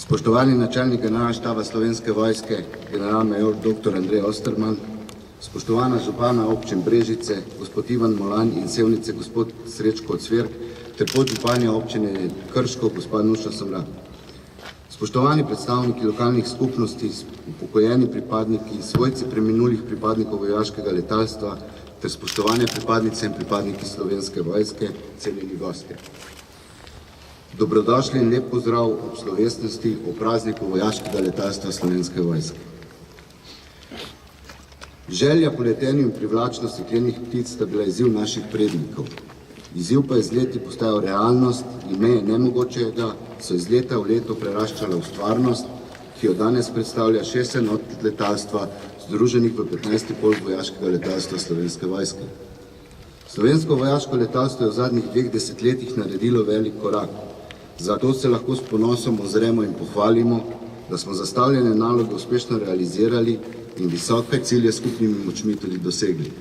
Spoštovani načelnik generalnega štaba Slovenske vojske, general-major dr. Andrej Osterman, spoštovana župana občin Brežice, gospod Ivan Molan in Sevnice, gospod Srečko Cvirk, ter podžupanja občine Krško, gospod Nuša Somrak. Spoštovani predstavniki lokalnih skupnosti, upokojeni pripadniki, svojci preminulih pripadnikov vojaškega letalstva, ter spoštovane pripadnice in pripadniki Slovenske vojske, cenjeni gostje. Dobrodošli in lep pozdrav ob slovesnosti o prazniku vojaškega letalstva Slovenske vojske. Želja po letenju in privlačnost steklenih ptic sta bila izziv naših prednikov. Izziv pa je z leti postajal realnost in meje nemogočega so iz leta v leto preraščala v stvarnost, ki jo danes predstavlja 6 enot letalstva, združenih v 15. polk vojaškega letalstva Slovenske vojske. Slovensko vojaško letalstvo je v zadnjih 2 desetletjih naredilo velik korak. Zato se lahko s ponosom ozremo in pohvalimo, da smo zastavljene naloge uspešno realizirali in visoke cilje skupnimi močmi tudi dosegli.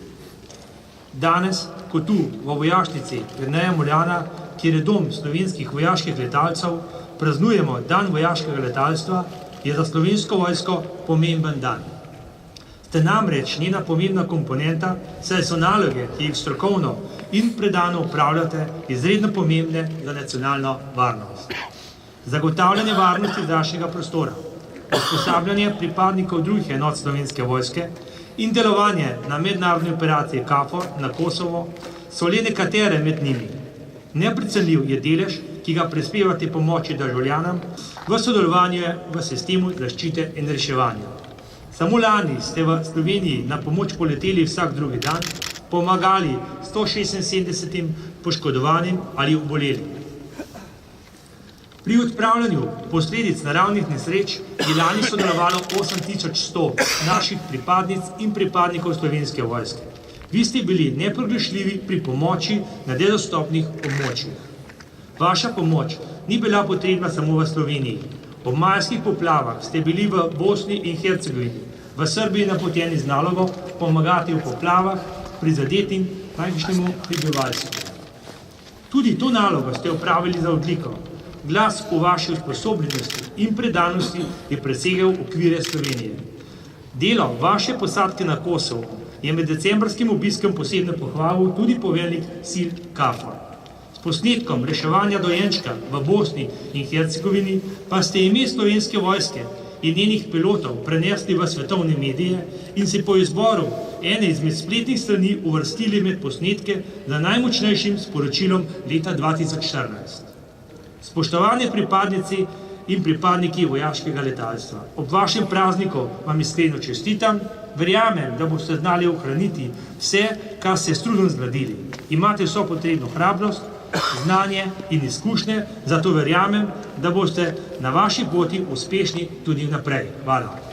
Danes, kot tu v vojašnici Jerneja Moljana, kjer je dom slovenskih vojaških letalcev, praznujemo dan vojaškega letalstva, je za Slovensko vojsko pomemben dan. Ste namreč njena pomembna komponenta, saj so naloge, ki jih strokovno in predano upravljate, izredno pomembne za nacionalno varnost. Zagotavljanje varnosti zračnega prostora, usposabljanje pripadnikov drugih enot Slovenske vojske in delovanje na mednarodni operaciji KFOR na Kosovo so le nekatere med njimi. Neprecenljiv je delež, ki ga prispevate pomoči državljanom v sodelovanju v sistemu zaščite in reševanja. Samo lani ste v Sloveniji na pomoč poleteli vsak drugi dan, pomagali 176 poškodovanim ali obolelim. Pri odpravljanju posledic naravnih nesreč je lani sodelovalo 8100 naših pripadnic in pripadnikov Slovenske vojske. Vi ste bili nepogrešljivi pri pomoči na nedostopnih območjih. Vaša pomoč ni bila potrebna samo v Sloveniji. Ob majskih poplavah ste bili v Bosni in Hercegovini, v Srbiji napoteni z nalogo pomagati v poplavah prizadetim najvišjemu prebivalstvu. Tudi to nalogo ste opravili za odliko. Glas o vaši usposobljenosti in predanosti je presegel okvire Slovenije. Delo vaše posadke na Kosovo je med decembrskim obiskom posebno pohvalil tudi poveljnik sil KFOR. S posnetkom reševanja dojenčka v Bosni in Hercegovini pa ste ime Slovenske vojske in njenih pilotov prenesli v svetovne medije in se po izboru ene izmed spletnih strani uvrstili med posnetke za najmočnejšim sporočilom leta 2014. Spoštovane pripadnici in pripadniki vojaškega letalstva, ob vašem prazniku vam iskreno čestitam, verjamem, da boste znali ohraniti vse, kar ste s trudom zgradili. Imate vso potrebno hrabrost, znanje in izkušnje, zato verjamem, da boste na vaši poti uspešni tudi naprej. Hvala.